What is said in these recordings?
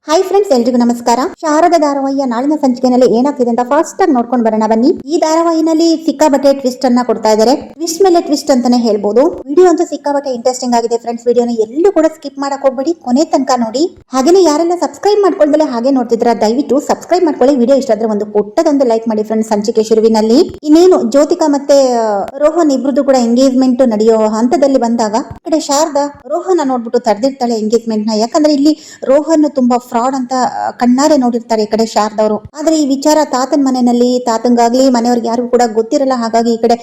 Hi friends, ಎಲ್ರಿಗೂ ನಮಸ್ಕಾರ. ಶಾರದಾ ಧಾರಾವಾಹಿಯ ನಾಳಿನ ಸಂಚಿಕೆಯಲ್ಲಿ ಏನಾಗ್ತಿದೆ ಅಂತ ಫಾಸ್ಟ್ ಆಗಿ ನೋಡ್ಕೊಂಡು ಬರೋಣ ಬನ್ನಿ. ಈ ಧಾರಾವಾಹಿನಲ್ಲಿ ಸಿಕ್ಕಾಬಟ್ಟೆ ಟ್ವಿಸ್ಟ್ ಅನ್ನ ಕೊಡ್ತಾ ಇದ್ದಾರೆ. ಟ್ವಿಸ್ಟ್ ಮೇಲೆ ಟ್ವಿಸ್ಟ್ ಅಂತಾನೆ ಹೇಳ್ಬೋದು. ವಿಡಿಯೋ ಅಂತೂ ಸಿಕ್ಕಾಬಟ್ಟೆ ಇಂಟ್ರೆಸ್ಟಿಂಗ್ ಆಗಿದೆ ಫ್ರೆಂಡ್ಸ್. ವಿಡಿಯೋನ ಎಲ್ಲೂ ಕೂಡ ಸ್ಕಿಪ್ ಮಾಡಕ್ ಹೋಗ್ಬೇಡಿ, ಕೊನೆ ತನಕ ನೋಡಿ. ಹಾಗೇನೆ ಯಾರೆಲ್ಲ ಸಬ್ಸ್ಕ್ರೈಬ್ ಮಾಡ್ಕೊಳ್ದಲೆ ಹಾಗೆ ನೋಡ್ತಿದ್ರ ದಯವಿಟ್ಟು ಸಬ್ಸ್ಕ್ರೈಬ್ ಮಾಡ್ಕೊಳ್ಳಿ. ವಿಡಿಯೋ ಇಷ್ಟ ಆದ್ರೆ ಒಂದು ಪುಟ್ಟದೊಂದು ಲೈಕ್ ಮಾಡಿ ಫ್ರೆಂಡ್ಸ್. ಸಂಚಿಕೆ ಶುರುವಿನಲ್ಲಿ ಇನ್ನೇನು ಜ್ಯೋತಿಕಾ ಮತ್ತೆ ರೋಹನ್ ಇಬ್ರದ್ದು ಕೂಡ ಎಂಗೇಜ್ಮೆಂಟ್ ನಡೆಯೋ ಹಂತದಲ್ಲಿ ಬಂದಾಗ ಈ ಕಡೆ ಶಾರದಾ ರೋಹನ್ ನೋಡ್ಬಿಟ್ಟು ತಡೆದಿರ್ತಾಳೆ ಎಂಗೇಜ್ಮೆಂಟ್ ನ. ಯಾಕಂದ್ರೆ ಇಲ್ಲಿ ರೋಹನ್ ತುಂಬಾ ಫ್ರಾಡ್ ಅಂತ ಕಣ್ಣಾರೆ ನೋಡಿರ್ತಾರೆ ಈ ಕಡೆ ಶಾರದವರು. ಆದ್ರೆ ಈ ವಿಚಾರ ತಾತನ ಮನೆಯಲ್ಲಿ ತಾತಂಗಾಗ್ಲಿ ಮನೆಯವ್ರಿಗೆ ಯಾರಿಗೂ ಕೂಡ ಗೊತ್ತಿರಲ್ಲ. ಹಾಗಾಗಿ ಈ ಕಡೆ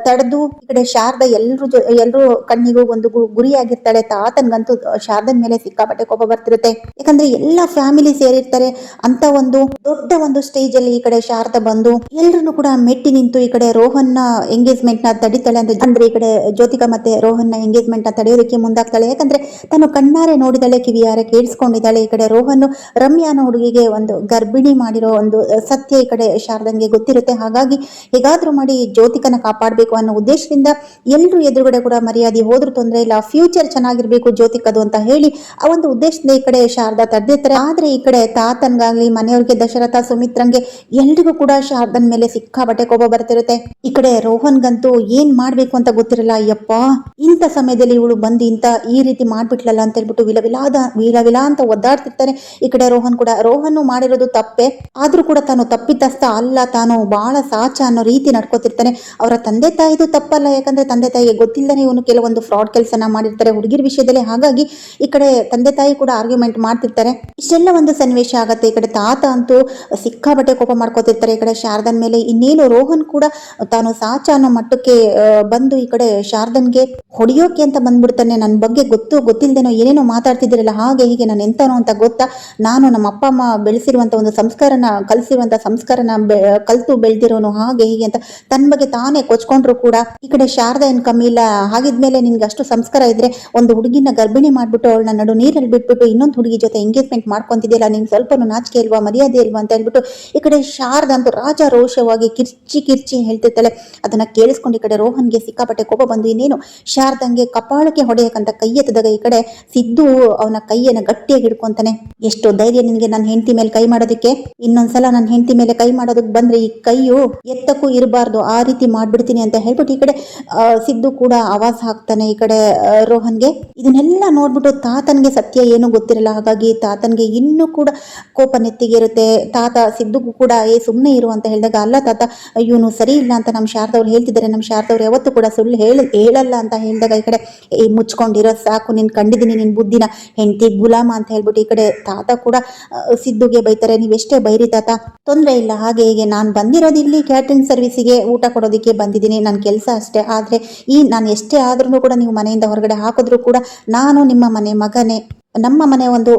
ತಡೆದು ಈ ಕಡೆ ಶಾರದಾ ಎಲ್ರು ಕಣ್ಣಿಗೂ ಒಂದು ಗುರಿಯಾಗಿರ್ತಾಳೆ. ತಾತನ್ಗಂತೂ ಶಾರದನ್ ಮೇಲೆ ಸಿಕ್ಕಾಪಟ್ಟೆ ಕೋಪ ಬರ್ತಿರುತ್ತೆ. ಯಾಕಂದ್ರೆ ಎಲ್ಲಾ ಫ್ಯಾಮಿಲಿ ಸೇರಿರ್ತಾರೆ ಅಂತ ಒಂದು ದೊಡ್ಡ ಒಂದು ಸ್ಟೇಜ್ ಅಲ್ಲಿ ಈ ಕಡೆ ಶಾರದಾ ಬಂದು ಎಲ್ರು ಕೂಡ ಮೆಟ್ಟಿ ನಿಂತು ಈ ಕಡೆ ರೋಹನ್ ನ ಎಂಗೇಜ್ಮೆಂಟ್ ನ ತಡಿತಾಳೆ. ಅಂದ್ರೆ ಈ ಕಡೆ ಜ್ಯೋತಿಕಾ ಮತ್ತೆ ರೋಹನ್ ನ ಎಂಗೇಜ್ಮೆಂಟ್ ನ ತಡೆಯೋದಕ್ಕೆ ಮುಂದಾಗ್ತಾಳೆ. ಯಾಕಂದ್ರೆ ತಾನು ಕಣ್ಣಾರೆ ನೋಡಿದಾಳೆ, ಕಿವಿಯಾರೆ ಕೇಳಿಸ್ಕೊಂಡಿದ್ದಾಳೆ. ಈ ಕಡೆ ರೋಹನ್ ರಮ್ಯಾ ಅನ್ನೋ ಹುಡುಗಿಗೆ ಒಂದು ಗರ್ಭಿಣಿ ಮಾಡಿರೋ ಒಂದು ಸತ್ಯ ಈ ಕಡೆ ಶಾರದಂಗೆ ಗೊತ್ತಿರುತ್ತೆ. ಹಾಗಾಗಿ ಹೇಗಾದ್ರೂ ಮಾಡಿ ಜ್ಯೋತಿಕನ ಕಾಪಾಡಬೇಕು ಅನ್ನೋ ಉದ್ದೇಶದಿಂದ ಎಲ್ರು ಎದುರುಗಡೆ ಕೂಡ ಮರ್ಯಾದೆ ಹೋದ್ರೂ ತೊಂದರೆ ಇಲ್ಲ, ಫ್ಯೂಚರ್ ಚೆನ್ನಾಗಿರ್ಬೇಕು ಜ್ಯೋತಿಕದು ಅಂತ ಹೇಳಿ ಆ ಒಂದು ಉದ್ದೇಶದಿಂದ ಈ ಕಡೆ ಶಾರದಾ ತಡೆದಿರ್ತಾರೆ. ಆದ್ರೆ ಈ ಕಡೆ ತಾತನ್ಗಾಗ್ಲಿ ಮನೆಯವ್ರಿಗೆ ದಶರಥ ಸುಮಿತ್ರಂಗೆ ಎಲ್ರಿಗೂ ಕೂಡ ಶಾರದನ್ ಮೇಲೆ ಸಿಕ್ಕಾಬಟ್ಟೆ ಕೋಪ ಬರ್ತಿರುತ್ತೆ. ಈ ಕಡೆ ರೋಹನ್ಗಂತೂ ಏನ್ ಮಾಡ್ಬೇಕು ಅಂತ ಗೊತ್ತಿರಲ್ಲ. ಅಯ್ಯಪ್ಪ, ಇಂಥ ಸಮಯದಲ್ಲಿ ಇವಳು ಬಂದು ಈ ರೀತಿ ಮಾಡ್ಬಿಟ್ಲಲ್ಲ ಅಂತ ಹೇಳ್ಬಿಟ್ಟು ವಿಲ ಅಂತ ಒದ್ದಾಡ್ತಿರ್ತಾರೆ. ಈ ಕಡೆ ರೋಹನ್ ಮಾಡಿರೋದು ತಪ್ಪೆ, ಆದ್ರೂ ಕೂಡ ತಾನು ತಪ್ಪಿತಸ್ಥ ಅಲ್ಲ, ತಾನು ಬಹಳ ಸಾಚ ಅನ್ನೋ ರೀತಿ ನಡ್ಕೋತಿರ್ತಾನೆ. ಅವರ ತಂದೆ ತಾಯಿದು ತಪ್ಪಲ್ಲ. ಯಾಕಂದ್ರೆ ತಂದೆ ತಾಯಿಗೆ ಗೊತ್ತಿಲ್ಲದೆ ಇವನು ಕೆಲವೊಂದು ಫ್ರಾಡ್ ಕೆಲಸನ ಮಾಡಿರ್ತಾರೆ ಹುಡುಗಿರ ವಿಷಯದಲ್ಲಿ. ಹಾಗಾಗಿ ಈ ಕಡೆ ತಂದೆ ತಾಯಿ ಕೂಡ ಆರ್ಗ್ಯುಮೆಂಟ್ ಮಾಡ್ತಿರ್ತಾರೆ. ಇಷ್ಟೆಲ್ಲ ಒಂದು ಸನ್ನಿವೇಶ ಆಗತ್ತೆ. ಈ ಕಡೆ ತಾತ ಅಂತೂ ಸಿಕ್ಕಾಬಟ್ಟೆ ಕೋಪ ಮಾಡ್ಕೋತಿರ್ತಾರೆ ಈ ಕಡೆ ಶಾರದನ್ ಮೇಲೆ. ಇನ್ನೇನು ರೋಹನ್ ಕೂಡ ತಾನು ಸಾಚ ಅನ್ನೋ ಮಟ್ಟಕ್ಕೆ ಬಂದು ಈ ಕಡೆ ಶಾರದನ್ಗೆ ಹೊಡಿಯೋಕೆ ಅಂತ ಬಂದ್ಬಿಡ್ತಾನೆ. ನನ್ನ ಬಗ್ಗೆ ಗೊತ್ತಿಲ್ದೇನೋ ಏನೇನೋ ಮಾತಾಡ್ತಿದ್ದೀರಲ್ಲ, ಹಾಗೆ ಹೀಗೆ ನಾನು ಎಂತನೋ ಅಂತ ಗೊತ್ತಾ, ನಾನು ನಮ್ಮ ಅಪ್ಪ ಅಮ್ಮ ಬೆಳೆಸಿರುವಂತ ಒಂದು ಕಲಿಸಿರುವಂತ ಸಂಸ್ಕಾರನ ಕಲ್ತು ಬೆಳೆದಿರೋನು, ಹಾಗೆ ಹೀಗೆ ಅಂತ ತನ್ನ ಬಗ್ಗೆ ತಾನೇ ಕೊಚ್ಕೊಂಡ್ರು ಕೂಡ ಈ ಕಡೆ ಶಾರದಾ ಏನ್ ಕಮ್ಮಿ ಇಲ್ಲ. ಹಾಗಿದ್ಮೇಲೆ ನಿನ್ಗೆ ಅಷ್ಟು ಸಂಸ್ಕಾರ ಇದ್ರೆ ಒಂದು ಹುಡುಗಿನ ಗರ್ಭಿಣಿ ಮಾಡ್ಬಿಟ್ಟು ಅವಳನ್ನ ನಡು ನೀರಲ್ಲಿ ಬಿಟ್ಬಿಟ್ಟು ಇನ್ನೊಂದು ಹುಡುಗಿ ಜೊತೆ ಎಂಗೇಜ್ಮೆಂಟ್ ಮಾಡ್ಕೊಂತಿದ್ಯಲ್ಲ, ನಿನ್ಗೆ ಸ್ವಲ್ಪನೂ ನಾಚಿಕೆ ಇಲ್ವಾ, ಮರ್ಯಾದೆ ಇಲ್ವಾ ಅಂತ ಹೇಳ್ಬಿಟ್ಟು ಈ ಕಡೆ ಶಾರದಾ ಅಂತೂ ರಾಜಾರೋಷವಾಗಿ ಕಿರ್ಚಿ ಹೇಳ್ತಿರ್ತಾಳೆ. ಅದನ್ನ ಕೇಳಿಸ್ಕೊಂಡು ಈ ಕಡೆ ರೋಹನ್ಗೆ ಸಿಕ್ಕಾಪಟ್ಟೆ ಕೋಪ ಬಂದು ಇನ್ನೇನು ಶಾರದಂಗೆ ಕಪಾಳಕ್ಕೆ ಹೊಡೆಯಕ್ಕಂತ ಕೈ ಎತ್ತದಾಗ ಈ ಕಡೆ ಸಿದ್ದು ಅವನ ಕೈಯನ್ನು ಗಟ್ಟಿಯಾಗಿ ಹಿಡ್ಕೊಂತಾನೆ. ಎಷ್ಟು ಧೈರ್ಯ ನಿನ್ಗೆ ನನ್ನ ಹೆಂಡತಿ ಮೇಲೆ ಕೈ ಮಾಡೋದಕ್ಕೆ, ಇನ್ನೊಂದ್ಸಲ ನನ್ನ ಹೆಂಡತಿ ಮೇಲೆ ಕೈ ಮಾಡೋದಕ್ಕೆ ಬಂದ್ರೆ ಈ ಕೈಯು ಎತ್ತಕ್ಕೂ ಇರಬಾರ್ದು, ಆ ರೀತಿ ಮಾಡ್ಬಿಡ್ತೀನಿ ಅಂತ ಹೇಳ್ಬಿಟ್ಟು ಈ ಕಡೆ ಸಿದ್ದು ಕೂಡ ಆವಾಜ್ ಹಾಕ್ತಾನೆ ಈ ಕಡೆ ರೋಹನ್ಗೆ. ಇದನ್ನೆಲ್ಲ ನೋಡ್ಬಿಟ್ಟು ತಾತನ್ಗೆ ಸತ್ಯ ಏನು ಗೊತ್ತಿರಲ್ಲ. ಹಾಗಾಗಿ ತಾತನ್ಗೆ ಇನ್ನೂ ಕೂಡ ಕೋಪ ನೆತ್ತಿಗೆ ಇರುತ್ತೆ. ತಾತ ಸಿದ್ದುಗೂ ಕೂಡ ಸುಮ್ಮನೆ ಇರು ಅಂತ ಹೇಳಿದಾಗ, ಅಲ್ಲ ತಾತ, ಇವನು ಸರಿ ಇಲ್ಲ ಅಂತ ನಮ್ಮ ಶಾರದವ್ರು ಹೇಳ್ತಿದ್ದಾರೆ, ನಮ್ಮ ಶಾರದವ್ರು ಯಾವತ್ತೂ ಕೂಡ ಸುಳ್ಳು ಹೇಳಲ್ಲ ಅಂತ ಹೇಳಿದಾಗ ಈ ಕಡೆ ಮುಚ್ಕೊಂಡಿರೋ ಸಾಕು, ನಿನ್ ಕಂಡಿದ್ದೀನಿ ನಿನ್ ಬುದ್ಧಿನ, ಹೆಂಡತಿ ಗುಲಾಮ ಅಂತ ಹೇಳ್ಬಿಟ್ಟು ಈ ಕಡೆ ತಾತ ಕೂಡ ಸಿದ್ದುಗೆ ಬೈತಾರೆ. ನೀವೆಷ್ಟೇ ಬೈರಿ ತಾತ, ತೊಂದರೆ ಇಲ್ಲ, ಹಾಗೆ ಹೀಗೆ ನಾನು ಬಂದಿರೋದು ಇಲ್ಲಿ ಕ್ಯಾಟ್ರಿಂಗ್ ಸರ್ವಿಸಿಗೆ ಊಟ ಕೊಡೋದಕ್ಕೆ ಬಂದಿದ್ದೀನಿ, ನನ್ನ ಕೆಲಸ ಅಷ್ಟೇ. ಆದ್ರೆ ನಾನು ಎಷ್ಟೇ ಆದ್ರೂ ಕೂಡ ನೀವು ಮನೆಯಿಂದ ಹೊರಗಡೆ ಹಾಕಿದ್ರು ಕೂಡ ನಾನು ನಿಮ್ಮ ಮನೆ ಮಗನೇ, ನಮ್ಮ ಮನೆ ಒಂದು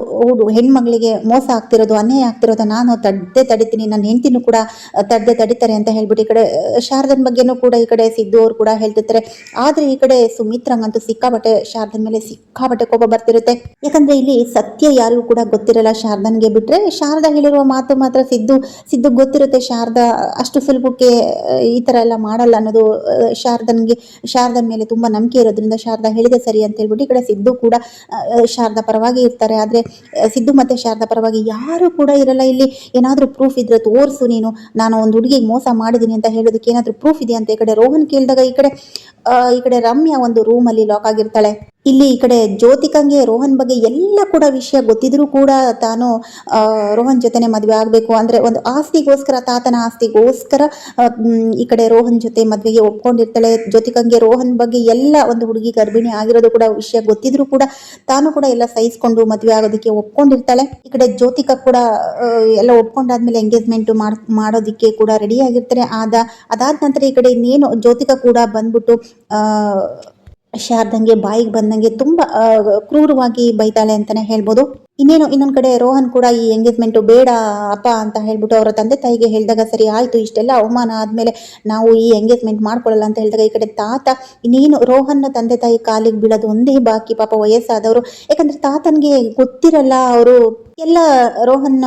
ಹೆಣ್ಮಗಳಿಗೆ ಮೋಸ ಆಗ್ತಿರೋದು, ಅನ್ಯಾಯ ಆಗ್ತಿರೋದು ನಾನು ತಡಿತೀನಿ, ನನ್ನ ಹೆಂಡತಿನೂ ಕೂಡ ತಡಿತಾರೆ ಅಂತ ಹೇಳ್ಬಿಟ್ಟು ಈ ಕಡೆ ಶಾರದನ್ ಬಗ್ಗೆನೂ ಕೂಡ ಈ ಕಡೆ ಸಿದ್ದು ಅವ್ರು ಕೂಡ ಹೇಳ್ತಿರ್ತಾರೆ. ಆದ್ರೆ ಈ ಕಡೆ ಸುಮಿತ್ರಂಗಂತೂ ಸಿಕ್ಕಾಬಟ್ಟೆ ಶಾರದನ್ ಮೇಲೆ ಸಿಕ್ಕಾಬಟ್ಟೆ ಕೋಪ ಬರ್ತಿರುತ್ತೆ. ಯಾಕಂದ್ರೆ ಇಲ್ಲಿ ಸತ್ಯ ಯಾರಿಗೂ ಕೂಡ ಗೊತ್ತಿರಲ್ಲ ಶಾರದನ್ಗೆ ಬಿಟ್ರೆ. ಶಾರದಾ ಹೇಳಿರುವ ಮಾತು ಮಾತ್ರ ಸಿದ್ದು ಗೊತ್ತಿರುತ್ತೆ. ಶಾರದಾ ಅಷ್ಟು ಸುಲಭಕ್ಕೆ ಈ ತರ ಎಲ್ಲ ಮಾಡಲ್ಲ ಅನ್ನೋದು ಶಾರದನ್ ಮೇಲೆ ತುಂಬಾ ನಂಬಿಕೆ ಇರೋದ್ರಿಂದ ಶಾರದಾ ಹೇಳಿದೆ ಸರಿ ಅಂತ ಹೇಳ್ಬಿಟ್ಟು ಈ ಕಡೆ ಸಿದ್ದು ಕೂಡ ಶಾರದಾ ಪರವಾಗಿ ಇರ್ತಾರೆ. ಆದ್ರೆ ಸಿದ್ದು ಮತ್ತೆ ಶಾರದಾ ಪರವಾಗಿ ಯಾರು ಕೂಡ ಇರಲ್ಲ. ಇಲ್ಲಿ ಏನಾದ್ರೂ ಪ್ರೂಫ್ ಇದ್ರೆ ತೋರ್ಸು, ನೀನು ನಾನು ಒಂದು ಹುಡುಗಿಗೆ ಮೋಸ ಮಾಡಿದೀನಿ ಅಂತ ಹೇಳೋದಕ್ಕೆ ಏನಾದ್ರೂ ಪ್ರೂಫ್ ಇದೆ ಅಂತ ಈ ಕಡೆ ರೋಹನ್ ಕೇಳಿದಾಗ ಈ ಕಡೆ ರಮ್ಯಾ ಒಂದು ರೂಮ್ ಅಲ್ಲಿ ಲಾಕ್ ಆಗಿರ್ತಾಳೆ. ಇಲ್ಲಿ ಈ ಕಡೆ ಜ್ಯೋತಿಕಂಗೆ ರೋಹನ್ ಬಗ್ಗೆ ಎಲ್ಲ ಕೂಡ ವಿಷಯ ಗೊತ್ತಿದ್ರು ಕೂಡ ತಾನು ರೋಹನ್ ಜೊತೆನೆ ಮದ್ವೆ ಆಗ್ಬೇಕು ಅಂದ್ರೆ ಒಂದು ಆಸ್ತಿಗೋಸ್ಕರ, ತಾತನ ಆಸ್ತಿಗೋಸ್ಕರ ಈ ಕಡೆ ರೋಹನ್ ಜೊತೆ ಮದ್ವೆಗೆ ಒಪ್ಕೊಂಡಿರ್ತಾಳೆ. ಜ್ಯೋತಿಕಂಗೆ ರೋಹನ್ ಬಗ್ಗೆ ಎಲ್ಲ ಒಂದು ಹುಡುಗಿ ಗರ್ಭಿಣಿ ಆಗಿರೋದು ಕೂಡ ವಿಷಯ ಗೊತ್ತಿದ್ರು ಕೂಡ ತಾನು ಕೂಡ ಎಲ್ಲ ಸಹಿಸ್ಕೊಂಡು ಮದ್ವೆ ಆಗೋದಕ್ಕೆ ಒಪ್ಕೊಂಡಿರ್ತಾಳೆ. ಈ ಕಡೆ ಜ್ಯೋತಿಕಾ ಕೂಡ ಎಲ್ಲ ಒಪ್ಕೊಂಡಾದ್ಮೇಲೆ ಎಂಗೇಜ್ಮೆಂಟ್ ಮಾಡೋದಿಕ್ಕೆ ಕೂಡ ರೆಡಿ ಆಗಿರ್ತಾರೆ. ಅದಾದ ನಂತರ ಈ ಕಡೆ ಇನ್ನೇನು ಜ್ಯೋತಿಕಾ ಕೂಡ ಬಂದ್ಬಿಟ್ಟು ಶಾರದಂಗೆ ಬಾಯಿಗೆ ಬಂದಂಗೆ ತುಂಬಾ ಕ್ರೂರವಾಗಿ ಬೈತಾಳೆ ಅಂತಾನೆ ಹೇಳ್ಬೋದು. ಇನ್ನೊಂದ್ ಕಡೆ ರೋಹನ್ ಕೂಡ ಈ ಎಂಗೇಜ್ಮೆಂಟ್ ಬೇಡ ಅಪ್ಪ ಅಂತ ಹೇಳ್ಬಿಟ್ಟು ಅವರ ತಂದೆ ತಾಯಿಗೆ ಹೇಳಿದಾಗ, ಸರಿ ಆಯ್ತು, ಇಷ್ಟೆಲ್ಲ ಅವಮಾನ ಆದ್ಮೇಲೆ ನಾವು ಈ ಎಂಗೇಜ್ಮೆಂಟ್ ಮಾಡ್ಕೊಳ್ಳಲ್ಲ ಅಂತ ಹೇಳಿದಾಗ ಈ ಕಡೆ ತಾತ ಇನ್ನೇನು ರೋಹನ್ ತಂದೆ ತಾಯಿ ಕಾಲಿಗೆ ಬೀಳೋದು ಒಂದೇ ಬಾಕಿ. ಪಾಪ ವಯಸ್ಸಾದವರು, ಯಾಕಂದ್ರೆ ತಾತನ್ಗೆ ಗೊತ್ತಿರಲ್ಲ, ಅವರು ಎಲ್ಲ ರೋಹನ್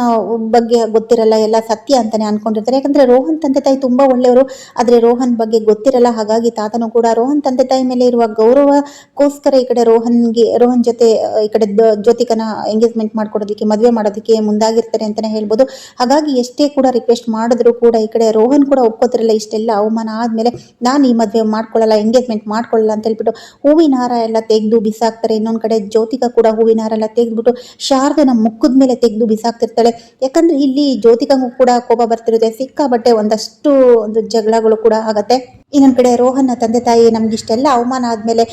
ಬಗ್ಗೆ ಗೊತ್ತಿರಲ್ಲ, ಎಲ್ಲ ಸತ್ಯ ಅಂತಾನೆ ಅನ್ಕೊಂಡಿರ್ತಾರೆ. ಯಾಕಂದ್ರೆ ರೋಹನ್ ತಂದೆ ತಾಯಿ ತುಂಬಾ ಒಳ್ಳೆಯವರು, ಆದ್ರೆ ರೋಹನ್ ಬಗ್ಗೆ ಗೊತ್ತಿರಲ್ಲ. ಹಾಗಾಗಿ ತಾತನು ಕೂಡ ರೋಹನ್ ತಂದೆ ತಾಯಿ ಮೇಲೆ ಇರುವ ಗೌರವಕ್ಕೋಸ್ಕರ ಈ ಕಡೆ ರೋಹನ್ ಜೊತೆ ಈ ಕಡೆ ಜ್ಯೋತಿಕನ ಎಂಗೇಜ್ಮೆಂಟ್ ಎಂಗೇಜ್ಮೆಂಟ್ ಮಾಡ್ಕೊಡೋದಕ್ಕೆ, ಮದುವೆ ಮಾಡೋದಕ್ಕೆ ಮುಂದಾಗಿರ್ತಾರೆ ಅಂತಾನೆ ಹೇಳ್ಬೋದು. ಹಾಗಾಗಿ ಎಷ್ಟೇ ಕೂಡ ರಿಕ್ವೆಸ್ಟ್ ಮಾಡಿದ್ರು ಕೂಡ ಈ ಕಡೆ ರೋಹನ್ ಕೂಡ ಒಪ್ಕೋತಿರಲ್ಲ. ಇಷ್ಟೆಲ್ಲ ಅವಮಾನ ಆದ್ಮೇಲೆ ನಾನು ಈ ಮದುವೆ ಮಾಡ್ಕೊಳ್ಳಲ್ಲ, ಎಂಗೇಜ್ಮೆಂಟ್ ಮಾಡ್ಕೊಳ್ಳಲ್ಲ ಅಂತ ಹೇಳ್ಬಿಟ್ಟು ಹೂವಿನ ಹಾರ ಎಲ್ಲ ತೆಗೆದು ಬಿಸಾಕ್ತಾರೆ. ಇನ್ನೊಂದ್ ಕಡೆ ಜ್ಯೋತಿಕಾ ಕೂಡ ಹೂವಿನ ಹಾರ ಎಲ್ಲ ತೆಗೆದ್ಬಿಟ್ಟು ಶಾರದನ ಮುಖದ ಮೇಲೆ ತೆಗೆದು ಬಿಸಾಕ್ತಿರ್ತಾಳೆ. ಯಾಕಂದ್ರೆ ಇಲ್ಲಿ ಜ್ಯೋತಿಕಾಗೂ ಕೂಡ ಕೋಪ ಬರ್ತಿರುತ್ತೆ. ಸಿಕ್ಕಾಬಟ್ಟೆ ಒಂದಷ್ಟು ಒಂದು ಜಗಳಗಳು ಕೂಡ ಆಗತ್ತೆ. ಇನ್ನೊಂದ್ ಕಡೆ ರೋಹನ್ನ ತಂದೆ ತಾಯಿ ನಮ್ಗಿಷ್ಟೆಲ್ಲ ಅವಮಾನ ಆದ್ಮೇಲೆ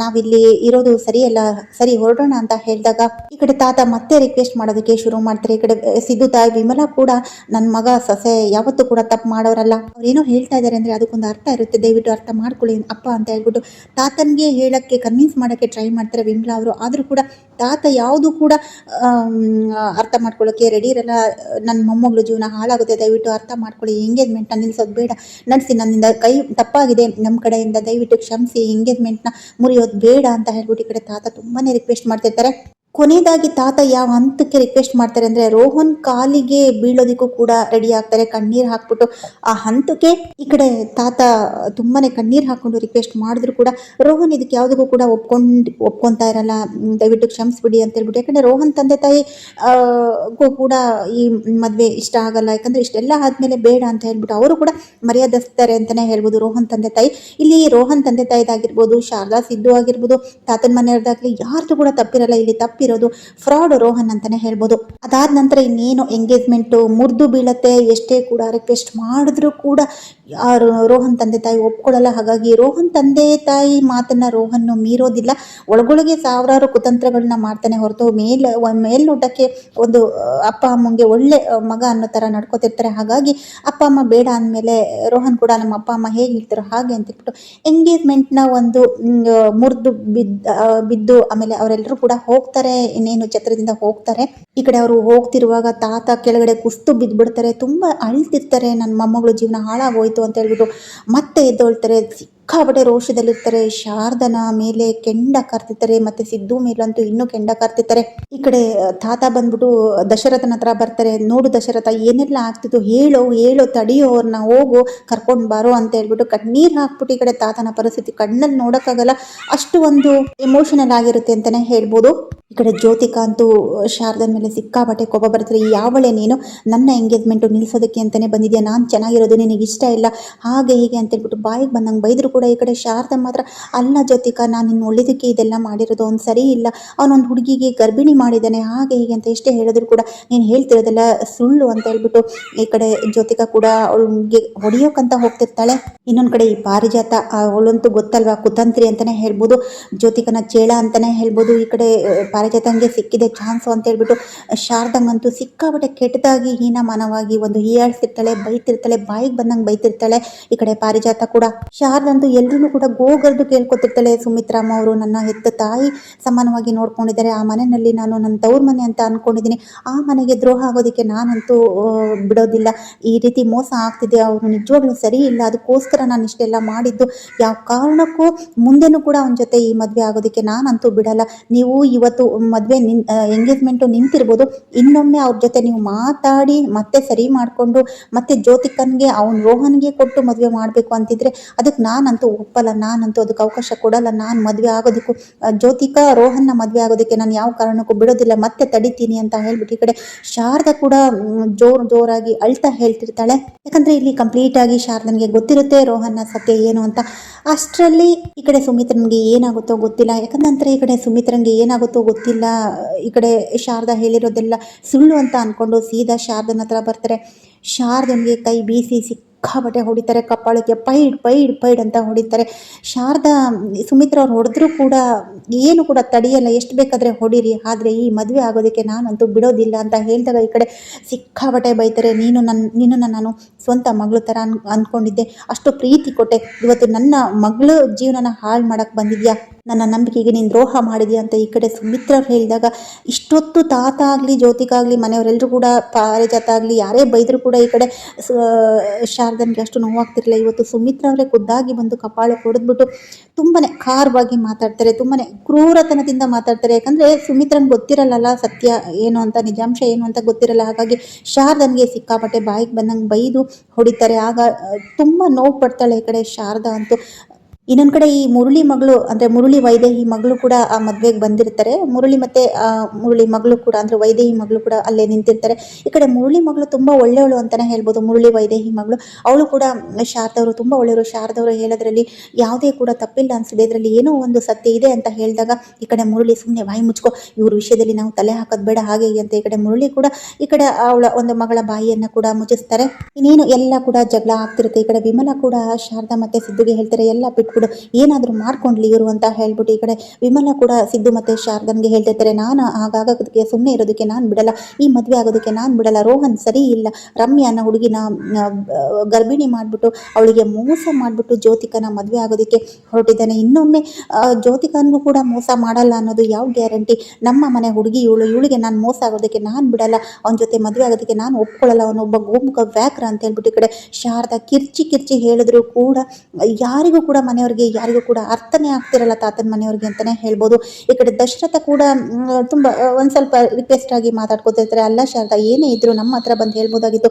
ನಾವಿಲ್ಲಿ ಇರೋದು ಸರಿಯಲ್ಲ, ಸರಿ ಹೊರಡೋಣ ಅಂತ ಹೇಳಿದಾಗ ಈ ಕಡೆ ತಾತ ಮತ್ತೆ ರಿಕ್ವೆಸ್ಟ್ ಮಾಡೋದಕ್ಕೆ ಶುರು ಮಾಡ್ತಾರೆ. ಈ ಕಡೆ ಸಿದ್ದು ತಾಯಿ ವಿಮಲಾ ಕೂಡ ನನ್ನ ಮಗ ಸೊಸೆ ಯಾವತ್ತೂ ಕೂಡ ತಪ್ಪು ಮಾಡೋರಲ್ಲ, ಅವ್ರೇನೋ ಹೇಳ್ತಾ ಇದಾರೆ ಅಂದ್ರೆ ಅದಕ್ಕೊಂದು ಅರ್ಥ ಇರುತ್ತೆ, ದಯವಿಟ್ಟು ಅರ್ಥ ಮಾಡ್ಕೊಳ್ಳಿ ಅಪ್ಪ ಅಂತ ಹೇಳ್ಬಿಟ್ಟು ತಾತನ್ಗೆ ಹೇಳಕ್ಕೆ ಕನ್ವಿನ್ಸ್ ಮಾಡಕ್ಕೆ ಟ್ರೈ ಮಾಡ್ತಾರೆ ವಿಮಲಾ ಅವರು. ಆದ್ರೂ ಕೂಡ ತಾತ ಯಾವುದು ಕೂಡ ಅರ್ಥ ಮಾಡ್ಕೊಳ್ಳೋಕೆ ರೆಡಿ ಇರಲ್ಲ. ನನ್ನ ಮೊಮ್ಮಗಳು ಜೀವನ ಹಾಳಾಗುತ್ತೆ, ದಯವಿಟ್ಟು ಅರ್ಥ ಮಾಡ್ಕೊಳ್ಳಿ, ಎಂಗೇಜ್ಮೆಂಟ್ನ ನಿಲ್ಸೋದು ಬೇಡ, ನಡೆಸಿ, ನನ್ನಿಂದ ಕೈ ತಪ್ಪಾಗಿದೆ, ನಮ್ಮ ಕಡೆಯಿಂದ ದಯವಿಟ್ಟು ಕ್ಷಮಿಸಿ, ಎಂಗೇಜ್ಮೆಂಟ್ನ ಮುರಿಯೋದು ಬೇಡ ಅಂತ ಹೇಳ್ಬಿಟ್ಟು ಈ ಕಡೆ ತಾತ ತುಂಬಾನೇ ರಿಕ್ವೆಸ್ಟ್ ಮಾಡ್ತಿರ್ತಾರೆ. ಕೊನೆಯದಾಗಿ ತಾತ ಯಾವ ಹಂತಕ್ಕೆ ರಿಕ್ವೆಸ್ಟ್ ಮಾಡ್ತಾರೆ ಅಂದ್ರೆ ರೋಹನ್ ಕಾಲಿಗೆ ಬೀಳೋದಿಕ್ಕೂ ಕೂಡ ರೆಡಿ ಆಗ್ತಾರೆ, ಕಣ್ಣೀರ್ ಹಾಕ್ಬಿಟ್ಟು. ಆ ಹಂತಕ್ಕೆ ಈ ಕಡೆ ತಾತ ತುಂಬಾನೇ ಕಣ್ಣೀರ್ ಹಾಕೊಂಡು ರಿಕ್ವೆಸ್ಟ್ ಮಾಡಿದ್ರು ಕೂಡ ರೋಹನ್ ಇದಕ್ಕೆ ಯಾವುದಕ್ಕೂ ಕೂಡ ಒಪ್ಕೊಂತಾ ಇರಲ್ಲ. ದಯವಿಟ್ಟು ಕ್ಷಮಿಸ್ಬಿಡಿ ಅಂತ ಹೇಳ್ಬಿಟ್ಟು. ಯಾಕಂದ್ರೆ ರೋಹನ್ ತಂದೆ ತಾಯಿ ಕೂಡ ಈ ಮದ್ವೆ ಇಷ್ಟ ಆಗಲ್ಲ, ಯಾಕಂದ್ರೆ ಇಷ್ಟೆಲ್ಲ ಆದ್ಮೇಲೆ ಬೇಡ ಅಂತ ಹೇಳ್ಬಿಟ್ಟು ಅವರು ಕೂಡ ಮರ್ಯಾದಿಸ್ತಾರೆ ಅಂತಾನೆ ಹೇಳ್ಬೋದು ರೋಹನ್ ತಂದೆ ತಾಯಿ. ಇಲ್ಲಿ ರೋಹನ್ ತಂದೆ ತಾಯಿದಾಗಿರ್ಬೋದು, ಶಾರದಾ ಸಿದ್ದು ಆಗಿರ್ಬೋದು, ತಾತನ ಮನೆಯವ್ರದಾಗ್ಲಿ ಯಾರ್ದು ಕೂಡ ತಪ್ಪಿರಲ್ಲ. ಇಲ್ಲಿ ತಪ್ಪಿರೋದು ಫ್ರಾಡ್ ರೋಹನ್ ಅಂತಾನೆ ಹೇಳ್ಬೋದು. ಅದಾದ ನಂತರ ಇನ್ನೇನು ಎಂಗೇಜ್ಮೆಂಟ್ ಮುರಿದು ಬೀಳತ್ತೆ. ಎಷ್ಟೇ ಕೂಡ ರಿಕ್ವೆಸ್ಟ್ ಮಾಡಿದ್ರು ಕೂಡ ರೋಹನ್ ತಂದೆ ತಾಯಿ ಒಪ್ಕೊಳ್ಳಲ್ಲ. ಹಾಗಾಗಿ ರೋಹನ್ ತಂದೆ ತಾಯಿ ಮಾತನ್ನ ರೋಹನ್ ಮೀರೋದಿಲ್ಲ. ಒಳಗೊಳಗೆ ಸಾವಿರಾರು ಕುತಂತ್ರಗಳನ್ನ ಮಾಡ್ತಾನೆ ಹೊರತು ಮೇಲ್ನೋಟಕ್ಕೆ ಒಂದು ಅಪ್ಪ ಅಮ್ಮಂಗೆ ಒಳ್ಳೆ ಮಗ ಅನ್ನೋ ತರ ನಡ್ಕೋತಿರ್ತಾರೆ. ಹಾಗಾಗಿ ಅಪ್ಪ ಅಮ್ಮ ಬೇಡ ಅಂದಮೇಲೆ ರೋಹನ್ ಕೂಡ ನಮ್ಮ ಅಪ್ಪ ಅಮ್ಮ ಹೇಗೆ ಹೇಳ್ತಾರೋ ಹಾಗೆ ಅಂತ ಹೇಳ್ಬಿಟ್ಟು ಎಂಗೇಜ್ಮೆಂಟ್ನ ಒಂದು ಮುರಿದು ಬಿದ್ದು ಆಮೇಲೆ ಅವರೆಲ್ಲರೂ ಕೂಡ ಹೋಗ್ತಾರೆ. ಇನ್ನೇನು ಛತ್ರದಿಂದ ಹೋಗ್ತಾರೆ. ಈ ಕಡೆ ಅವರು ಹೋಗ್ತಿರುವಾಗ ತಾತ ಕೆಳಗಡೆ ಕುಸ್ತು ಬಿದ್ದ್ಬಿಡ್ತಾರೆ, ತುಂಬಾ ಅಳ್ತಿರ್ತಾರೆ. ನನ್ನ ಮೊಮ್ಮಗಳು ಜೀವನ ಹಾಳಾಗೋಯ್ತು ಅಂತ ಹೇಳ್ಬಿಟ್ಟು ಮತ್ತೆ ಎದ್ದೊಳ್ತಾರೆ. ಸಿಕ್ಕಾಪಟ್ಟೆ ರೋಷದಲ್ಲಿರ್ತಾರೆ. ಶಾರದನ ಮೇಲೆ ಕೆಂಡ ಕಾರ್ತಿರ್ತಾರೆ, ಮತ್ತೆ ಸಿದ್ದು ಮೇಲಂತೂ ಇನ್ನೂ ಕೆಂಡ ಕಾರ್ತಿರ್ತಾರೆ. ಈ ಕಡೆ ತಾತ ಬಂದ್ಬಿಟ್ಟು ದಶರಥನ ಹತ್ರ ಬರ್ತಾರೆ. ನೋಡು ದಶರಥ, ಏನೆಲ್ಲ ಆಗ್ತಿತ್ತು, ಹೇಳೋ ತಡಿಯೋ, ಅವ್ರನ್ನ ಹೋಗು ಕರ್ಕೊಂಡ್ ಬಾರೋ ಅಂತ ಹೇಳ್ಬಿಟ್ಟು ಕಣ್ಣೀರ್ ಹಾಕ್ಬಿಟ್ಟು ಈ ಕಡೆ ತಾತನ ಪರಿಸ್ಥಿತಿ ಕಣ್ಣಲ್ಲಿ ನೋಡಕ್ಕಾಗಲ್ಲ, ಅಷ್ಟು ಒಂದು ಎಮೋಷನಲ್ ಆಗಿರುತ್ತೆ ಅಂತಾನೆ ಹೇಳ್ಬೋದು. ಈ ಕಡೆ ಜ್ಯೋತಿಕಾ ಅಂತೂ ಶಾರದನ ಮೇಲೆ ಸಿಕ್ಕಾಪಟ್ಟೆ ಕೋಪ ಬರ್ತಾರೆ. ಯಾವಳೆ ನೀನು, ನನ್ನ ಎಂಗೇಜ್ಮೆಂಟು ನಿಲ್ಸೋದಕ್ಕೆ ಅಂತಾನೆ ಬಂದಿದ್ಯಾ, ನಾನು ಚೆನ್ನಾಗಿರೋದು ನಿನಗೆ ಇಷ್ಟ ಇಲ್ಲ, ಹಾಗೆ ಹೀಗೆ ಅಂತ ಹೇಳ್ಬಿಟ್ಟು ಬಾಯಿಗೆ ಬಂದಂಗೆ ಬೈದ್ರು ಕೂಡ ಈ ಕಡೆ ಶಾರದಾ ಮಾತ್ರ ಅಲ್ಲ ಜ್ಯೋತಿಕಾ, ನಾನು ನಿನ್ನ ಒಳ್ಳೇದಕ್ಕೆ ಇದೆಲ್ಲ ಮಾಡಿರೋದು, ಅವ್ನು ಸರಿ ಇಲ್ಲ, ಅವನೊಂದು ಹುಡುಗಿಗೆ ಗರ್ಭಿಣಿ ಮಾಡಿದ್ದಾನೆ, ಹಾಗೆ ಹೀಗೆ ಅಂತ ಎಷ್ಟೇ ಹೇಳಿದ್ರು ಕೂಡ ನೀನು ಹೇಳ್ತಿರೋದೆಲ್ಲ ಸುಳ್ಳು ಅಂತ ಹೇಳ್ಬಿಟ್ಟು ಈ ಕಡೆ ಜ್ಯೋತಿಕಾ ಕೂಡ ಅವಳಿಗೆ ಹೊಡಿಯೋಕ್ಕಂತ ಹೋಗ್ತಿರ್ತಾಳೆ. ಇನ್ನೊಂದು ಕಡೆ ಈ ಪಾರಿಜಾತ, ಅವಳಂತೂ ಗೊತ್ತಲ್ವಾ ಕುತಂತ್ರಿ ಅಂತಾನೆ ಹೇಳ್ಬೋದು, ಜ್ಯೋತಿಕನ ಚೇಳ ಅಂತಾನೆ ಹೇಳ್ಬೋದು. ಈ ಕಡೆ ಪಾರಿಜಾತಂಗೆ ಸಿಕ್ಕಿದೆ ಚಾನ್ಸು ಅಂತ ಹೇಳ್ಬಿಟ್ಟು ಶಾರದಂಗಂತೂ ಸಿಕ್ಕಾಬಟ್ಟೆ ಕೆಟ್ಟದಾಗಿ ಹೀನಮಾನವಾಗಿ ಒಂದು ಹೀಯಾಳ್ತಿರ್ತಾಳೆ, ಬೈತಿರ್ತಾಳೆ, ಬಾಯಿಗೆ ಬಂದಂಗೆ ಬೈತಿರ್ತಾಳೆ. ಈ ಕಡೆ ಪಾರಿಜಾತ ಕೂಡ ಶಾರದಂತೂ ಎಲ್ರೂ ಕೂಡ ಗೋಗರ್ದು ಕೇಳ್ಕೊತಿರ್ತಾಳೆ, ಸುಮಿತ್ರಮ್ಮ ಅವರು ನನ್ನ ಹೆತ್ತ ತಾಯಿ ಸಮಾನವಾಗಿ ನೋಡ್ಕೊಂಡಿದ್ದಾರೆ, ಆ ಮನೆಯಲ್ಲಿ ನಾನು ನನ್ನ ತವ್ರ ಮನೆ ಅಂತ ಅನ್ಕೊಂಡಿದ್ದೀನಿ, ಆ ಮನೆಗೆ ದ್ರೋಹ ಆಗೋದಕ್ಕೆ ನಾನಂತೂ ಬಿಡೋದಿಲ್ಲ, ಈ ರೀತಿ ಮೋಸ ಆಗ್ತಿದೆ, ಅವರು ನಿಜವಾಗ್ಲೂ ಸರಿ ಇಲ್ಲ, ಅದಕ್ಕೋಸ್ಕರ ನಾನು ಇಷ್ಟೆಲ್ಲ ಮಾಡಿದ್ದು, ಯಾವ ಕಾರಣಕ್ಕೂ ಮುಂದೆನೂ ಕೂಡ ಅವನ ಜೊತೆ ಈ ಮದುವೆ ಆಗೋದಕ್ಕೆ ನಾನಂತೂ ಬಿಡಲ್ಲ. ನೀವು ಇವತ್ತು ಮದುವೆ ಎಂಗೇಜ್ಮೆಂಟು ನಿಂತಿರ್ಬೋದು, ಇನ್ನೊಮ್ಮೆ ಅವ್ರ ಜೊತೆ ನೀವು ಮಾತಾಡಿ ಮತ್ತೆ ಸರಿ ಮಾಡಿಕೊಂಡು ಮತ್ತೆ ಜ್ಯೋತಿಕನ್ಗೆ ಅವ್ನು ರೋಹನ್ಗೆ ಕೊಟ್ಟು ಮದುವೆ ಮಾಡಬೇಕು ಅಂತಿದ್ರೆ ಅದಕ್ಕೆ ನಾನಂತೂ ಒಪ್ಪಲ್ಲ, ನಾನಂತೂ ಅದಕ್ಕೆ ಅವಕಾಶ ಕೊಡಲ್ಲ. ನಾನು ಮದುವೆ ಆಗೋದಕ್ಕೂ ಜ್ಯೋತಿಕಾ ರೋಹನ್ನ ಮದುವೆ ಆಗೋದಕ್ಕೆ ನಾನು ಯಾವ ಕಾರಣಕ್ಕೂ ಬಿಡೋದಿಲ್ಲ, ಮತ್ತೆ ತಡಿತೀನಿ ಅಂತ ಹೇಳ್ಬಿಟ್ಟು ಈ ಕಡೆ ಶಾರದಾ ಕೂಡ ಜೋರಾಗಿ ಅಳ್ತಾ ಹೇಳ್ತಿರ್ತಾಳೆ. ಯಾಕಂದ್ರೆ ಇಲ್ಲಿ ಕಂಪ್ಲೀಟ್ ಆಗಿ ಶಾರದನ್ಗೆ ಗೊತ್ತಿರುತ್ತೆ ರೋಹನ್ನ ಸತ್ಯ ಏನು ಅಂತ. ಅಷ್ಟರಲ್ಲಿ ಈ ಕಡೆ ಸುಮಿತ್ರನ್ಗೆ ಏನಾಗುತ್ತೋ ಗೊತ್ತಿಲ್ಲ. ಯಾಕಂದ್ರೆ ಈ ಕಡೆ ಸುಮಿತ್ರನ್ಗೆ ಏನಾಗುತ್ತೋ ಗೊತ್ತಿಲ್ಲ, ಈ ಕಡೆ ಶಾರದಾ ಹೇಳಿರೋದೆಲ್ಲ ಸುಳ್ಳು ಅಂತ ಅನ್ಕೊಂಡು ಸೀದಾ ಶಾರದನ ಹತ್ರ ಬರ್ತಾರೆ. ಶಾರದನ್ಗೆ ಕೈ ಬೀಸಿ ಸಿಕ್ಕಾಪಟ್ಟೆ ಹೊಡಿತಾರೆ, ಕಪ್ಪಾಳಕ್ಕೆ ಪೈಡ್ ಅಂತ ಹೊಡಿತಾರೆ. ಶಾರದಾ ಸುಮಿತ್ರ ಅವ್ರು ಹೊಡೆದ್ರು ಕೂಡ ಏನು ಕೂಡ ತಡೆಯಲ್ಲ, ಎಷ್ಟು ಬೇಕಾದ್ರೆ ಹೊಡಿರಿ, ಆದರೆ ಈ ಮದುವೆ ಆಗೋದಕ್ಕೆ ನಾನಂತೂ ಬಿಡೋದಿಲ್ಲ ಅಂತ ಹೇಳಿದಾಗ ಈ ಕಡೆ ಸಿಕ್ಕಾಪಟ್ಟೆ ಬೈತಾರೆ. ನಿನ್ನನ್ನು ನಾನು ಸ್ವಂತ ಮಗಳು ಥರ ಅಂದ್ಕೊಂಡಿದ್ದೆ, ಅಷ್ಟು ಪ್ರೀತಿ ಕೊಟ್ಟೆ, ಇವತ್ತು ನನ್ನ ಮಗಳು ಜೀವನನ ಹಾಳು ಮಾಡಕ್ಕೆ ಬಂದಿದ್ಯಾ, ನನ್ನ ನಂಬಿಕೆಗೆ ನೀನು ದ್ರೋಹ ಮಾಡಿದ್ಯಾ ಅಂತ ಈ ಕಡೆ ಸುಮಿತ್ರ ಹೇಳಿದಾಗ ಇಷ್ಟೊತ್ತು ತಾತ ಆಗಲಿ ಜ್ಯೋತಿಕಾ ಆಗಲಿ ಮನೆಯವರೆಲ್ಲರೂ ಕೂಡ ಪಾರಿಜಾತ ಆಗಲಿ ಯಾರೇ ಬೈದರೂ ಕೂಡ ಈ ಕಡೆ ಶಾರದನ್ಗೆ ಅಷ್ಟು ನೋವಾಗ್ತಿರಲಿಲ್ಲ. ಇವತ್ತು ಸುಮಿತ್ರ ಅವರೇ ಖುದ್ದಾಗಿ ಬಂದು ಕಪಾಳ ಕೊಡಿದ್ಬಿಟ್ಟು ತುಂಬಾನೇ ಖಾರವಾಗಿ ಮಾತಾಡ್ತಾರೆ, ತುಂಬಾನೇ ಕ್ರೂರತನದಿಂದ ಮಾತಾಡ್ತಾರೆ. ಯಾಕಂದ್ರೆ ಸುಮಿತ್ರನ್ಗೆ ಗೊತ್ತಿರಲ್ಲ ಸತ್ಯ ಏನು ಅಂತ, ನಿಜಾಂಶ ಏನು ಅಂತ ಗೊತ್ತಿರಲ್ಲ. ಹಾಗಾಗಿ ಶಾರದನ್ಗೆ ಸಿಕ್ಕಾಪಟ್ಟೆ ಬಾಯಿಗೆ ಬಂದಂಗೆ ಬೈದು ಹೊಡಿತಾರೆ. ಆಗ ತುಂಬಾ ನೋವು ಪಡ್ತಾಳೆ ಈ ಕಡೆ ಶಾರದಾ ಅಂತೂ. ಇನ್ನೊಂದ್ ಕಡೆ ಈ ಮುರಳಿ ಮಗಳು ಅಂದ್ರೆ ಮುರಳಿ ವೈದೇಹಿ ಮಗಳು ಕೂಡ ಆ ಮದ್ವೆಗೆ ಬಂದಿರ್ತಾರೆ. ಮುರಳಿ ಮತ್ತೆ ಮುರಳಿ ಮಗಳು ಕೂಡ ಅಂದ್ರೆ ವೈದೇಹಿ ಮಗಳು ಕೂಡ ಅಲ್ಲೇ ನಿಂತಿರ್ತಾರೆ. ಈ ಕಡೆ ಮುರಳಿ ಮಗಳು ತುಂಬಾ ಒಳ್ಳೆಯವಳು ಅಂತಾನೆ ಹೇಳ್ಬೋದು. ಮುರಳಿ ವೈದೇಹಿ ಮಗಳು ಅವಳು ಕೂಡ ಶಾರದವರು ತುಂಬಾ ಒಳ್ಳೆಯವರು. ಶಾರದವರು ಹೇಳೋದ್ರಲ್ಲಿ ಯಾವುದೇ ಕೂಡ ತಪ್ಪಿಲ್ಲ ಅನ್ಸಿದೆ, ಇದರಲ್ಲಿ ಏನೋ ಒಂದು ಸತ್ಯ ಇದೆ ಅಂತ ಹೇಳಿದಾಗ ಈ ಕಡೆ ಮುರಳಿ ಸುಮ್ಮನೆ ಬಾಯಿ ಮುಚ್ಕೋ, ಇವ್ರ ವಿಷಯದಲ್ಲಿ ನಾವು ತಲೆ ಹಾಕೋದ್ ಬೇಡ ಹಾಗೆ ಅಂತ ಈ ಕಡೆ ಮುರಳಿ ಕೂಡ ಈ ಕಡೆ ಅವಳ ಒಂದು ಮಗಳ ಬಾಯಿಯನ್ನ ಕೂಡ ಮುಚ್ಚಿಸ್ತಾರೆ. ಇನ್ನೇನು ಎಲ್ಲ ಕೂಡ ಜಗಳ ಆಗ್ತಿರುತ್ತೆ. ಈ ಕಡೆ ವಿಮಲಾ ಕೂಡ ಶಾರದಾ ಮತ್ತೆ ಸಿದ್ದುಗೆ ಹೇಳ್ತಾರೆ, ಎಲ್ಲ ಬಿಟ್ಬಿಡು, ಏನಾದ್ರೂ ಮಾಡ್ಕೊಂಡ್ಲಿ ಇವರು ಅಂತ ಹೇಳ್ಬಿಟ್ಟು ಈ ಕಡೆ ವಿಮಲಾ ಕೂಡ ಸಿದ್ದು ಮತ್ತೆ ಶಾರದನ್ಗೆ ಹೇಳ್ತಿರ್ತಾರೆ, ನಾನು ಹಾಗಾಗೋದಕ್ಕೆ ಸುಮ್ಮನೆ ಇರೋದಕ್ಕೆ ನಾನು ಬಿಡಲ್ಲ, ಈ ಮದುವೆ ಆಗೋದಕ್ಕೆ ನಾನು ಬಿಡಲ್ಲ. ರೋಹನ್ ಸರಿ ಇಲ್ಲ, ರಮ್ಯಾ ಅನ್ನೋ ಹುಡುಗಿನ ಗರ್ಭಿಣಿ ಮಾಡ್ಬಿಟ್ಟು ಅವಳಿಗೆ ಮೋಸ ಮಾಡ್ಬಿಟ್ಟು ಜ್ಯೋತಿಕನ ಮದುವೆ ಆಗೋದಕ್ಕೆ ಹೊರಟಿದ್ದಾನೆ. ಇನ್ನೊಮ್ಮೆ ಜ್ಯೋತಿಕನ್ಗೂ ಕೂಡ ಮೋಸ ಮಾಡಲ್ಲ ಅನ್ನೋದು ಯಾವ ಗ್ಯಾರಂಟಿ? ನಮ್ಮ ಮನೆ ಹುಡುಗಿ ಇವಳಿಗೆ ನಾನು ಮೋಸ ಆಗೋದಕ್ಕೆ ನಾನು ಬಿಡಲ್ಲ, ಅವನ ಜೊತೆ ಮದುವೆ ಆಗೋದಕ್ಕೆ ನಾನು ಒಪ್ಕೊಳ್ಳಲ್ಲ, ಅವನೊಬ್ಬ ಗೋಮುಖ ವ್ಯಾಘ್ರ ಅಂತ ಹೇಳ್ಬಿಟ್ಟು ಈ ಕಡೆ ಶಾರದಾ ಕಿರ್ಚಿ ಹೇಳಿದ್ರು ಕೂಡ ಯಾರಿಗೂ ಕೂಡ ಮನೆಯವ್ರಿಗೆ ಯಾರಿಗೂ ಕೂಡ ಅರ್ಥನೇ ಆಗ್ತಿರಲ್ಲ ತಾತನ ಮನೆಯವ್ರಿಗೆ ಅಂತಾನೆ ಹೇಳ್ಬೋದು. ಈ ಕಡೆ ದಶರಥ ಕೂಡ ತುಂಬಾ ಒಂದ್ ಸ್ವಲ್ಪ ರಿಕ್ವೆಸ್ಟ್ ಆಗಿ ಮಾತಾಡ್ಕೊತಿರ್ತಾರೆ, ಅಲ್ಲ ಶಾರದಾ ಏನೇ ಇದ್ರು ನಮ್ಮ ಹತ್ರ ಬಂದು ಹೇಳ್ಬೋದಾಗಿತ್ತು,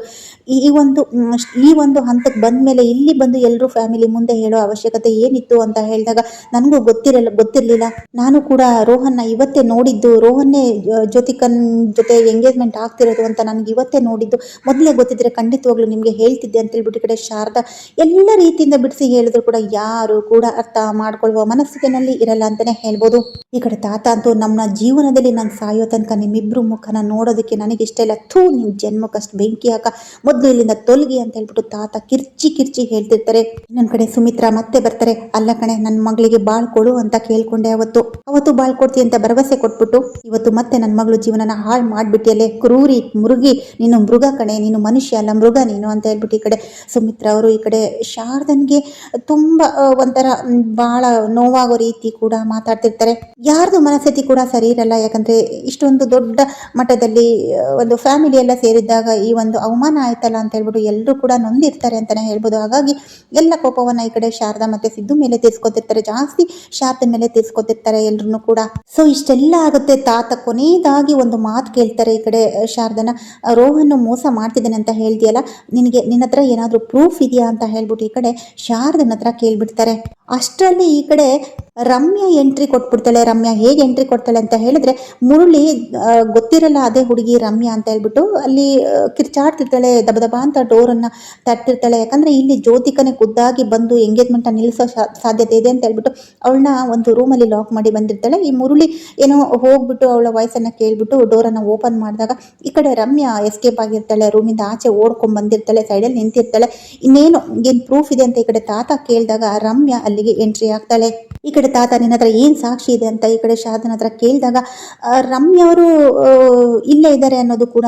ಈ ಒಂದು ಹಂತಕ್ಕೆ ಬಂದ್ಮೇಲೆ ಇಲ್ಲಿ ಬಂದು ಎಲ್ಲರೂ ಫ್ಯಾಮಿಲಿ ಮುಂದೆ ಹೇಳೋ ಅವಶ್ಯಕತೆ ಏನಿತ್ತು ಅಂತ ಹೇಳಿದಾಗ ನನಗೂ ಗೊತ್ತಿರಲಿಲ್ಲ. ನಾನು ಕೂಡ ರೋಹನ್ನ ಇವತ್ತೇ ನೋಡಿದ್ದು, ರೋಹನ್ನೇ ಜ್ಯೋತಿಕನ್ ಜೊತೆ ಎಂಗೇಜ್ಮೆಂಟ್ ಆಗ್ತಿರೋದು ಅಂತ ನನಗೆ ಇವತ್ತೇ ನೋಡಿದ್ದು, ಮೊದಲೇ ಗೊತ್ತಿದ್ರೆ ಖಂಡಿತವಾಗ್ಲೂ ನಿಮಗೆ ಹೇಳ್ತಿದ್ದೆ ಅಂತ ಹೇಳ್ಬಿಟ್ಟು ಈ ಕಡೆ ಶಾರದಾ ಎಲ್ಲ ರೀತಿಯಿಂದ ಬಿಡಿಸಿ ಹೇಳಿದ್ರು ಕೂಡ ಯಾರು ಕೂಡ ಅರ್ಥ ಮಾಡ್ಕೊಳ್ಳುವ ಮನಸ್ಥಿತಿನಲ್ಲಿ ಇರಲ್ಲ ಅಂತಾನೆ ಹೇಳ್ಬೋದು. ಈ ಕಡೆ ತಾತ ಅಂತೂ ನಮ್ಮ ಜೀವನದಲ್ಲಿ ನಾನು ಸಾಯೋ ತನಕ ನಿಮ್ಮಿಬ್ರು ಮುಖನ ನೋಡೋದಕ್ಕೆ ನನಗೆ ಇಷ್ಟ ಇಲ್ಲ, ಥೂ ನಿನ್ ಜನ್ಮಕ್ಕಷ್ಟು ಬೆಂಕಿ ಹಾಕ, ಮೊದಲು ಇಲ್ಲಿಂದ ತೊಲಗಿ ಅಂತ ಹೇಳ್ಬಿಟ್ಟು ತಾತ ಕಿರ್ಚಿ ಹೇಳ್ತಿರ್ತಾರೆ. ಇನ್ನೊಂದ್ ಕಡೆ ಸುಮಿತ್ರಾ ಮತ್ತೆ ಬರ್ತಾರೆ, ಅಲ್ಲ ಕಣೆ ನನ್ನ ಮಗಳಿಗೆ ಬಾಳ್ ಕೊಡು ಅಂತ ಕೇಳ್ಕೊಂಡೆ, ಅವತ್ತು ಬಾಳ್ ಕೊಡ್ತಿ ಅಂತ ಭರವಸೆ ಕೊಟ್ಬಿಟ್ಟು ಇವತ್ತು ಮತ್ತೆ ನನ್ನ ಮಗಳು ಜೀವನನ ಹಾಳು ಮಾಡ್ಬಿಟ್ಟಿಯಲ್ಲೇ ಕ್ರೂರಿ ಮೃಗಿ, ನೀನು ಮೃಗ ಕಣೆ, ನೀನು ಮನುಷ್ಯ ಅಲ್ಲ ಮೃಗ ನೀನು ಅಂತ ಹೇಳ್ಬಿಟ್ಟು ಈ ಕಡೆ ಸುಮಿತ್ರಾ ಅವರು ಈ ಕಡೆ ಶಾರದನ್ಗೆ ತುಂಬಾ ಒಂಥರ ಬಹಳ ನೋವಾಗೋ ರೀತಿ ಕೂಡ ಮಾತಾಡ್ತಿರ್ತಾರೆ. ಯಾರ್ದು ಮನಸ್ಥಿತಿ ಕೂಡ ಸರಿ ಇರಲ್ಲ, ಯಾಕಂದ್ರೆ ಇಷ್ಟೊಂದು ದೊಡ್ಡ ಮಟ್ಟದಲ್ಲಿ ಒಂದು ಫ್ಯಾಮಿಲಿ ಎಲ್ಲ ಸೇರಿದ್ದಾಗ ಈ ಒಂದು ಅವಮಾನ ಆಯ್ತಲ್ಲ ಅಂತ ಹೇಳ್ಬಿಟ್ಟು ಎಲ್ಲರೂ ಕೂಡ ನೊಂದಿರ್ತಾರೆ ಅಂತಾನೆ ಹೇಳ್ಬೋದು. ಹಾಗಾಗಿ ಎಲ್ಲ ಕೋಪವನ್ನ ಈ ಕಡೆ ಶಾರದಾ ಮತ್ತೆ ಸಿದ್ದು ಮೇಲೆ ತೀರ್ಸ್ಕೊತಿರ್ತಾರೆ, ಜಾಸ್ತಿ ಶಾರದನ್ ಮೇಲೆ ತೀರ್ಸ್ಕೊತಿರ್ತಾರೆ ಎಲ್ರು ಕೂಡ. ಸೊ ಇಷ್ಟೆಲ್ಲ ಆಗುತ್ತೆ. ತಾತ ಕೊನೆಯದಾಗಿ ಒಂದು ಮಾತು ಕೇಳ್ತಾರೆ ಈ ಕಡೆ ಶಾರದನ, ರೋಹನ್ ಮೋಸ ಮಾಡ್ತಿದ್ದಾನೆ ಅಂತ ಹೇಳ್ದಿಯಲ್ಲ, ನಿನ್ನ ಹತ್ರ ಏನಾದ್ರೂ ಪ್ರೂಫ್ ಇದೆಯಾ ಅಂತ ಹೇಳ್ಬಿಟ್ಟು ಈ ಕಡೆ ಶಾರದನ ಹತ್ರ ಕೇಳ್ಬಿಡ್ತಾರೆ. ಅಷ್ಟರಲ್ಲಿ ಈ ಕಡೆ ರಮ್ಯಾ ಎಂಟ್ರಿ ಕೊಟ್ಬಿಡ್ತಾಳೆ. ರಮ್ಯಾ ಹೇಗೆ ಎಂಟ್ರಿ ಕೊಡ್ತಾಳೆ ಅಂತ ಹೇಳಿದ್ರೆ, ಮುರಳಿ ಗೊತ್ತಿರಲ್ಲ ಅದೇ ಹುಡುಗಿ ರಮ್ಯಾ ಅಂತ ಹೇಳ್ಬಿಟ್ಟು ಅಲ್ಲಿ ಕಿರ್ಚಾಡ್ತಿರ್ತಾಳೆ, ದಬ ಅಂತ ಡೋರನ್ನ ತಟ್ಟಿರ್ತಾಳೆ. ಯಾಕಂದ್ರೆ ಇಲ್ಲಿ ಜ್ಯೋತಿಕನೇ ಖುದ್ದಾಗಿ ಬಂದು ಎಂಗೇಜ್ಮೆಂಟ್ ನಿಲ್ಲಿಸೋ ಸಾಧ್ಯತೆ ಇದೆ ಅಂತ ಹೇಳ್ಬಿಟ್ಟು ಅವಳನ್ನ ಒಂದು ರೂಮಲ್ಲಿ ಲಾಕ್ ಮಾಡಿ ಬಂದಿರ್ತಾಳೆ. ಈ ಮುರಳಿ ಏನೋ ಹೋಗ್ಬಿಟ್ಟು ಅವಳ ವಾಯ್ಸನ್ನ ಕೇಳ್ಬಿಟ್ಟು ಡೋರನ್ನ ಓಪನ್ ಮಾಡಿದಾಗ ಈ ಕಡೆ ರಮ್ಯಾ ಎಸ್ಕೇಪ್ ಆಗಿರ್ತಾಳೆ, ರೂಮಿಂದ ಆಚೆ ಓಡ್ಕೊಂಡ್ ಬಂದಿರ್ತಾಳೆ, ಸೈಡಲ್ಲಿ ನಿಂತಿರ್ತಾಳೆ. ಏನ್ ಪ್ರೂಫ್ ಇದೆ ಅಂತ ಈ ಕಡೆ ತಾತ ಕೇಳಿದಾಗ ರಮ್ಯಾ ಅಲ್ಲಿಗೆ ಎಂಟ್ರಿ ಆಗ್ತಾಳೆ. ಈ ಕಡೆ ತಾತ ನಿನ್ನ ಹತ್ರ ಏನ್ ಸಾಕ್ಷಿ ಇದೆ ಅಂತ ಈ ಕಡೆ ಶಾರದನ ಹತ್ರ ಕೇಳಿದಾಗ ರಮ್ಯಾ ಅವರು ಇಲ್ಲೇ ಇದ್ದಾರೆ ಅನ್ನೋದು ಕೂಡ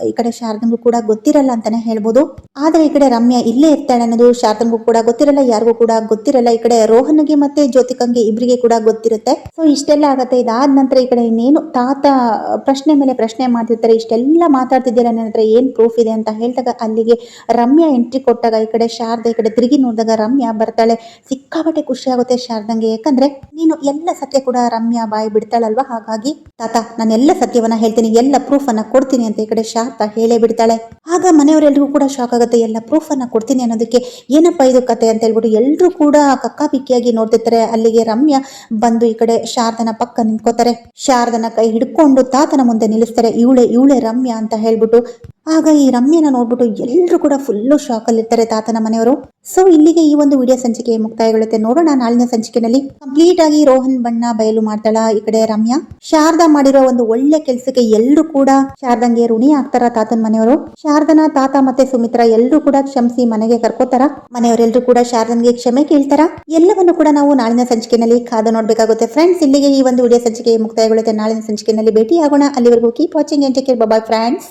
ಈ ಕಡೆ ಶಾರದನ್ಗೂ ಕೂಡ ಗೊತ್ತಿರಲ್ಲ ಅಂತಾನೆ ಹೇಳ್ಬೋದು. ಆದ್ರೆ ಈ ಕಡೆ ರಮ್ಯಾ ಇಲ್ಲೇ ಇರ್ತಾಳೆ ಅನ್ನೋದು ಶಾರದನ್ಗೂ ಕೂಡ ಗೊತ್ತಿರಲ್ಲ, ಯಾರಿಗೂ ಕೂಡ ಗೊತ್ತಿರಲ್ಲ. ಈ ಕಡೆ ರೋಹನ್ಗೆ ಮತ್ತೆ ಜ್ಯೋತಿಕಂಗೆ ಇಬ್ಬರಿಗೆ ಕೂಡ ಗೊತ್ತಿರುತ್ತೆ. ಸೊ ಇಷ್ಟೆಲ್ಲ ಆಗತ್ತೆ. ಇದಾದ ನಂತರ ಈ ಕಡೆ ಇನ್ನೇನು ತಾತ ಪ್ರಶ್ನೆ ಮೇಲೆ ಪ್ರಶ್ನೆ ಮಾಡ್ತಿರ್ತಾರೆ, ಇಷ್ಟೆಲ್ಲ ಮಾತಾಡ್ತಿದ್ದೀರಾ, ನನ್ನ ಹತ್ರ ಏನ್ ಪ್ರೂಫ್ ಇದೆ ಅಂತ ಹೇಳಿದಾಗ ಅಲ್ಲಿಗೆ ರಮ್ಯಾ ಎಂಟ್ರಿ ಕೊಟ್ಟಾಗ ಈ ಕಡೆ ಶಾರದಾ ಈ ಕಡೆ ತಿರುಗಿ ನೋಡಿದಾಗ ರಮ್ಯಾ ಬರ್ತಾಳೆ. ಸಿಕ್ಕಾಪಟ್ಟೆ ಖುಷಿ ಆಗುತ್ತೆ ಶಾರದಂಗೆ, ಯಾಕಂದ್ರೆ ನೀನು ಎಲ್ಲ ಸತ್ಯ ಕೂಡ ರಮ್ಯಾ ಬಾಯಿ ಬಿಡ್ತಾಳಲ್ವಾ, ಹಾಗಾಗಿ ತಾತ ನಾನು ಎಲ್ಲ ಸತ್ಯವನ್ನ ಹೇಳ್ತೀನಿ, ಎಲ್ಲ ಪ್ರೂಫ್ ಅನ್ನ ಕೊಡ್ತೀನಿ ಅಂತ ಈ ಕಡೆ ಶಾರದಾ ಹೇಳೇ ಬಿಡ್ತಾಳೆ. ಆಗ ಮನೆಯವರೆಲ್ರಿಗೂ ಕೂಡ ಶಾಕ್ ಆಗುತ್ತೆ, ಎಲ್ಲ ಪ್ರೂಫ್ ಅನ್ನ ಕೊಡ್ತೀನಿ ಅನ್ನೋದಕ್ಕೆ ಏನಪ್ಪ ಇದು ಕತೆ ಅಂತ ಹೇಳ್ಬಿಟ್ಟು ಎಲ್ರು ಕೂಡ ಕಕ್ಕಾಬಿಕ್ಕಿಯಾಗಿ ನೋಡ್ತಿರ್ತಾರೆ. ಅಲ್ಲಿಗೆ ರಮ್ಯಾ ಬಂದು ಈ ಕಡೆ ಶಾರದನ ಪಕ್ಕ ನಿಂತ್ಕೋತಾರೆ. ಶಾರದನ ಕೈ ಹಿಡ್ಕೊಂಡು ತಾತನ ಮುಂದೆ ನಿಲ್ಲಿಸ್ತಾರೆ, ಇವಳೆ ರಮ್ಯಾ ಅಂತ ಹೇಳ್ಬಿಟ್ಟು. ಆಗ ಈ ರಮ್ಯನ ನೋಡ್ಬಿಟ್ಟು ಎಲ್ಲರೂ ಕೂಡ ಫುಲ್ಲು ಶಾಕಲ್ಲಿ ಇರ್ತಾರೆ ತಾತನ ಮನೆಯವರು. ಸೊ ಇಲ್ಲಿಗೆ ಈ ಒಂದು ವಿಡಿಯೋ ಸಂಚಿಕೆ ಮುಕ್ತಾಯಗೊಳ್ಳುತ್ತೆ. ನೋಡೋಣ ನಾಳಿನ ಸಂಚಿಕೆಯಲ್ಲಿ ಕಂಪ್ಲೀಟ್ ಆಗಿ ರೋಹನ್ ಬಣ್ಣ ಬಯಲು ಮಾಡ್ತಾಳ ಈ ಕಡೆ ರಮ್ಯಾ. ಶಾರದಾ ಮಾಡಿರೋ ಒಂದು ಒಳ್ಳೆ ಕೆಲಸಕ್ಕೆ ಎಲ್ಲರೂ ಕೂಡ ಶಾರದಂಗೆ ಋಣಿ ಆಗ್ತಾರ ತಾತನ ಮನೆಯವರು. ಶಾರದನ ತಾತ ಮತ್ತೆ ಸುಮಿತ್ರಾ ಎಲ್ಲರೂ ಕೂಡ ಕ್ಷಮಿಸಿ ಮನೆಗೆ ಕರ್ಕೋತಾರ. ಮನೆಯವರೆಲ್ಲರೂ ಕೂಡ ಶಾರದನ್ಗೆ ಕ್ಷಮೆ ಕೇಳ್ತಾರ. ಎಲ್ಲವನ್ನು ಕೂಡ ನಾವು ನಾಳಿನ ಸಂಚಿಕೆಯಲ್ಲಿ ಕಾದು ನೋಡ್ಬೇಕಾಗುತ್ತೆ. ಫ್ರೆಂಡ್ಸ್, ಇಲ್ಲಿಗೆ ಈ ಒಂದು ವಿಡಿಯೋ ಸಂಚಿಕೆ ಮುಕ್ತಾಯಗೊಳ್ಳುತ್ತೆ. ನಾಳಿನ ಸಂಚಿಕೆಯಲ್ಲಿ ಭೇಟಿ ಆಗೋಣ. ಅಲ್ಲಿವರೆಗೂ keep watching and take care. By friends.